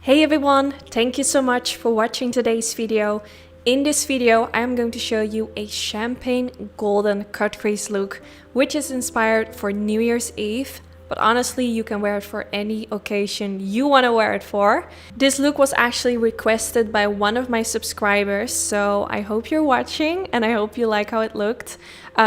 Hey everyone, thank you so much for watching today's video. In this video, I'm going to show you a champagne golden cut crease look, which is inspired for New Year's Eve. But honestly, you can wear it for any occasion you want to wear it for. This look was actually requested by one of my subscribers, so I hope you're watching and I hope you like how it looked.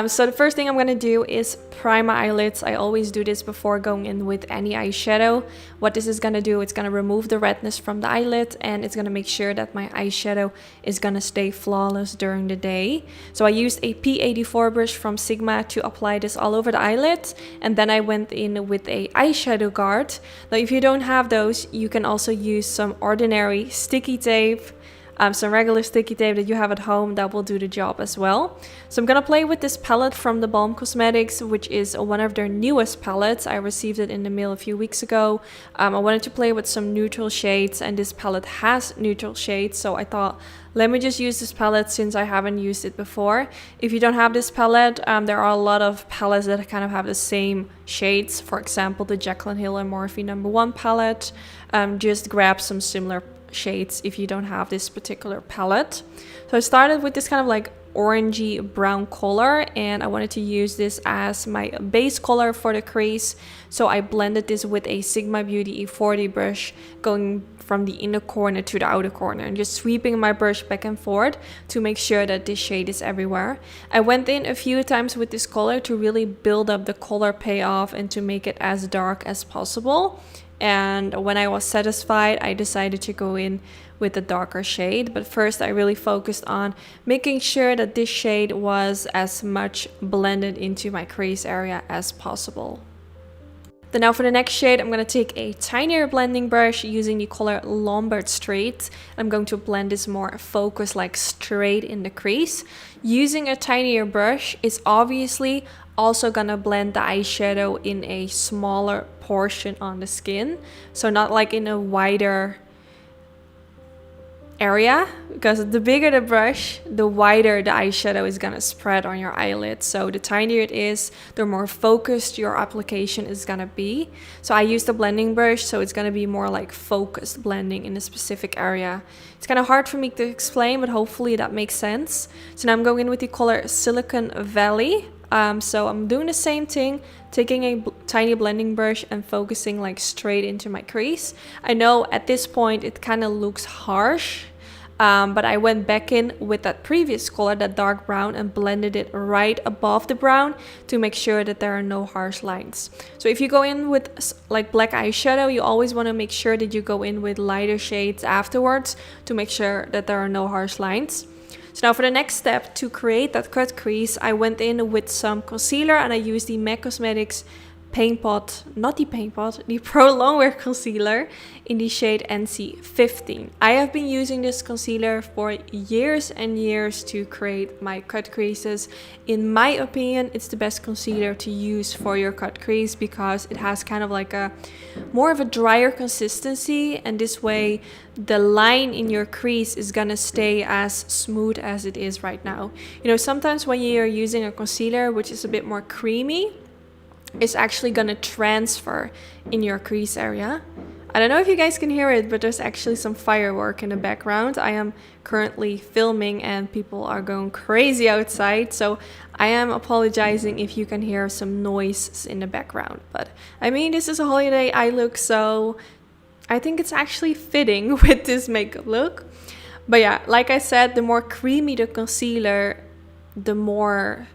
So the first thing I'm going to do is prime my eyelids. I always do this before going in with any eyeshadow. What this is going to do, it's going to remove the redness from the eyelid and it's going to make sure that my eyeshadow is going to stay flawless during the day. So I used a P84 brush from Sigma to apply this all over the eyelid, and then I went in with a eyeshadow guard. Now if you don't have those, you can also use some ordinary sticky tape. Some regular sticky tape that you have at home, that will do the job as well. So I'm gonna play with this palette from the Balm Cosmetics, which is one of their newest palettes. I received it in the mail a few weeks ago. I wanted to play with some neutral shades, and this palette has neutral shades, so I thought, let me just use this palette since I haven't used it before. If you don't have this palette, there are a lot of palettes that kind of have the same shades. For example, the Jaclyn Hill and Morphe #1 palette. Just grab some similar shades if you don't have this particular palette. So I started with this kind of like orangey brown color, and I wanted to use this as my base color for the crease. So I blended this with a Sigma Beauty E40 brush, going from the inner corner to the outer corner and just sweeping my brush back and forth to make sure that this shade is everywhere. I went in a few times with this color to really build up the color payoff and to make it as dark as possible. And when I was satisfied, I decided to go in with a darker shade. But first I really focused on making sure that this shade was as much blended into my crease area as possible. Then now for the next shade, I'm going to take a tinier blending brush using the color Lombard Street. I'm going to blend this more focused, like straight in the crease. Using a tinier brush is obviously also gonna blend the eyeshadow in a smaller portion on the skin, so not like in a wider area, because the bigger the brush, the wider the eyeshadow is gonna spread on your eyelid. So the tinier it is, the more focused your application is gonna be. So I used a blending brush, so it's gonna be more like focused blending in a specific area. It's kind of hard for me to explain, but hopefully that makes sense. So now I'm going in with the color Silicon Valley. So I'm doing the same thing, taking a tiny blending brush and focusing like straight into my crease. I know at this point it kind of looks harsh, but I went back in with that previous color, that dark brown, and blended it right above the brown to make sure that there are no harsh lines. So if you go in with like black eyeshadow, you always want to make sure that you go in with lighter shades afterwards to make sure that there are no harsh lines. So now for the next step, to create that cut crease, I went in with some concealer and I used the MAC Cosmetics Paint Pot, not the Paint Pot, the Pro Longwear Concealer in the shade NC15. I have been using this concealer for years and years to create my cut creases. In my opinion, it's the best concealer to use for your cut crease because it has kind of like a more of a drier consistency, and this way the line in your crease is gonna stay as smooth as it is right now. You know, sometimes when you're using a concealer which is a bit more creamy, it's actually gonna transfer in your crease area. I don't know if you guys can hear it, but there's actually some firework in the background. I am currently filming and people are going crazy outside, so I am apologizing if you can hear some noise in the background. But I mean, this is a holiday eye look, so I think it's actually fitting with this makeup look. But yeah, like I said, the more creamy the concealer, the more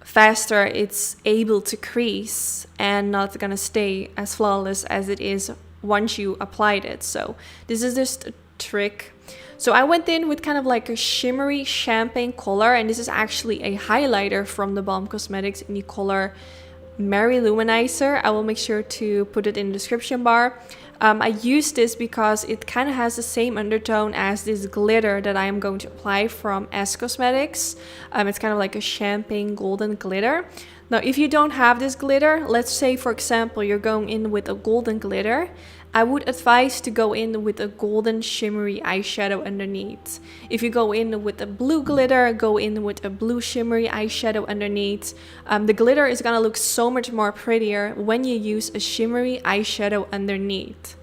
faster it's able to crease and not gonna stay as flawless as it is once you applied it. So this is just a trick. So I went in with kind of like a shimmery champagne color, and this is actually a highlighter from the Balm Cosmetics in the color Mary Luminizer. I will make sure to put it in the description bar. I use this because it kind of has the same undertone as this glitter that I am going to apply from S Cosmetics. It's kind of like a champagne golden glitter. Now, if you don't have this glitter, let's say for example you're going in with a golden glitter, I would advise to go in with a golden shimmery eyeshadow underneath. If you go in with a blue glitter, go in with a blue shimmery eyeshadow underneath. The glitter is gonna look so much more prettier when you use a shimmery eyeshadow underneath.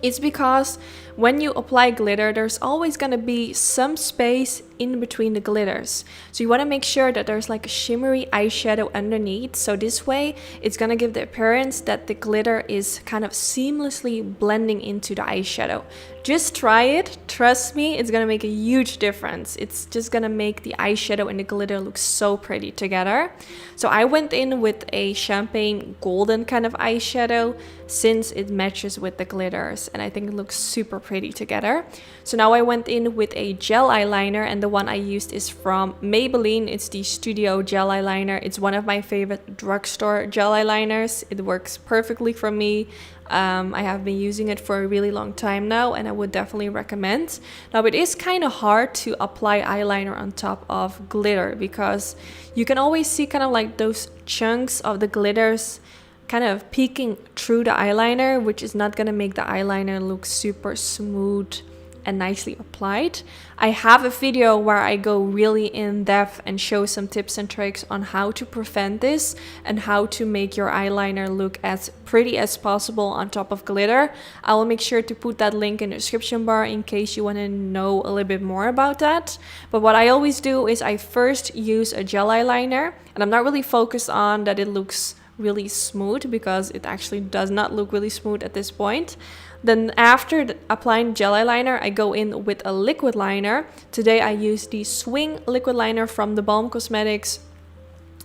It's because when you apply glitter, there's always going to be some space in between the glitters. So you want to make sure that there's like a shimmery eyeshadow underneath. So this way, it's going to give the appearance that the glitter is kind of seamlessly blending into the eyeshadow. Just try it. Trust me, it's going to make a huge difference. It's just going to make the eyeshadow and the glitter look so pretty together. So I went in with a champagne golden kind of eyeshadow since it matches with the glitters, and I think it looks super pretty together. So now I went in with a gel eyeliner, and the one I used is from Maybelline. It's the Studio Gel Eyeliner. It's one of my favorite drugstore gel eyeliners. It works perfectly for me. I have been using it for a really long time now, and I would definitely recommend. Now, it is kind of hard to apply eyeliner on top of glitter because you can always see kind of like those chunks of the glitters kind of peeking through the eyeliner, which is not going to make the eyeliner look super smooth and nicely applied. I have a video where I go really in depth and show some tips and tricks on how to prevent this and how to make your eyeliner look as pretty as possible on top of glitter. I will make sure to put that link in the description bar in case you want to know a little bit more about that. But what I always do is I first use a gel eyeliner, and I'm not really focused on that it looks really smooth because it actually does not look really smooth at this point. Then after applying gel eyeliner, I go in with a liquid liner. Today I use the Swing liquid liner from the Balm Cosmetics,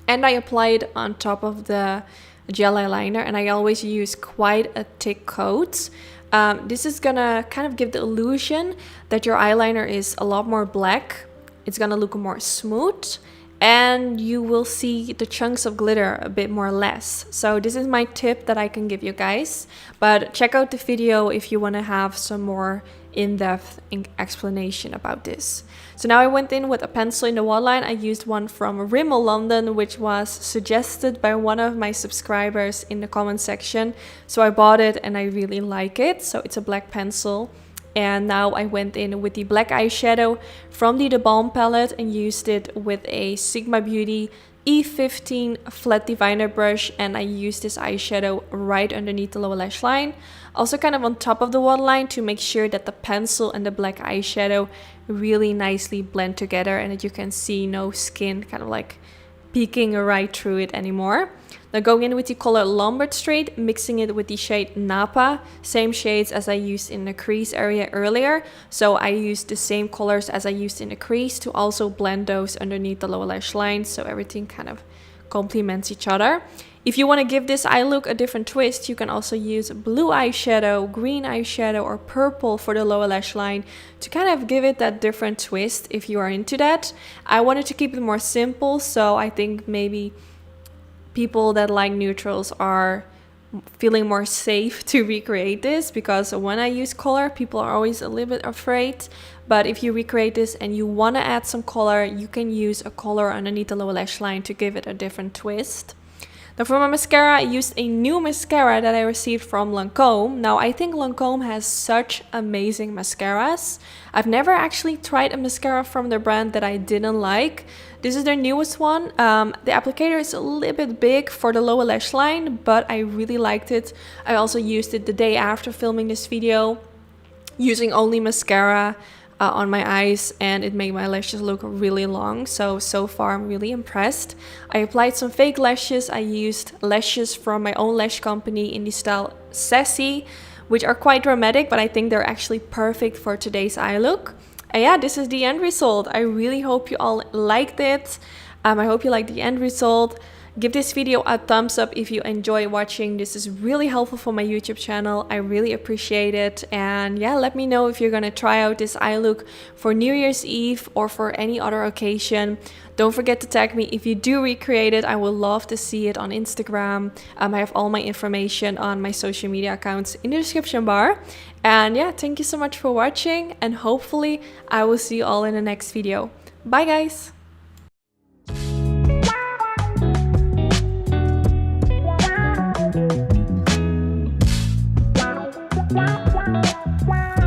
and I apply it on top of the gel eyeliner, and I always use quite a thick coat. This is gonna kind of give the illusion that your eyeliner is a lot more black. It's gonna look more smooth, and you will see the chunks of glitter a bit more less. So this is my tip that I can give you guys, but check out the video if you want to have some more in-depth explanation about this. So now I went in with a pencil in the waterline. I used one from Rimmel London, which was suggested by one of my subscribers in the comment section. So I bought it and I really like it. So it's a black pencil. And now I went in with the black eyeshadow from the Balm palette and used it with a Sigma Beauty E15 flat diviner brush, and I used this eyeshadow right underneath the lower lash line, also kind of on top of the waterline, to make sure that the pencil and the black eyeshadow really nicely blend together and that you can see no skin kind of like peeking right through it anymore. Now going in with the color Lombard Street, mixing it with the shade Napa, same shades as I used in the crease area earlier. So I used the same colors as I used in the crease to also blend those underneath the lower lash line, so everything kind of complements each other. If you want to give this eye look a different twist, you can also use blue eyeshadow, green eyeshadow, or purple for the lower lash line to kind of give it that different twist if you are into that. I wanted to keep it more simple, so I think maybe people that like neutrals are feeling more safe to recreate this, because when I use color, people are always a little bit afraid. But if you recreate this and you want to add some color, you can use a color underneath the lower lash line to give it a different twist. Now for my mascara, I used a new mascara that I received from Lancome. Now I think Lancome has such amazing mascaras. I've never actually tried a mascara from their brand that I didn't like. This is their newest one. The applicator is a little bit big for the lower lash line, but I really liked it. I also used it the day after filming this video, using only mascara on my eyes, and it made my lashes look really long. So far I'm really impressed. I applied some fake lashes. I used lashes from my own lash company in the style Sassy, which are quite dramatic, but I think they're actually perfect for today's eye look. And yeah, this is the end result. I really hope you all liked it. I hope you liked the end result. Give this video a thumbs up if you enjoy watching. This is really helpful for my YouTube channel. I really appreciate it. And yeah, let me know if you're gonna try out this eye look for New Year's Eve or for any other occasion. Don't forget to tag me if you do recreate it. I would love to see it on Instagram. I have all my information on my social media accounts in the description bar. And yeah, thank you so much for watching, and hopefully I will see you all in the next video. Bye guys! Wow.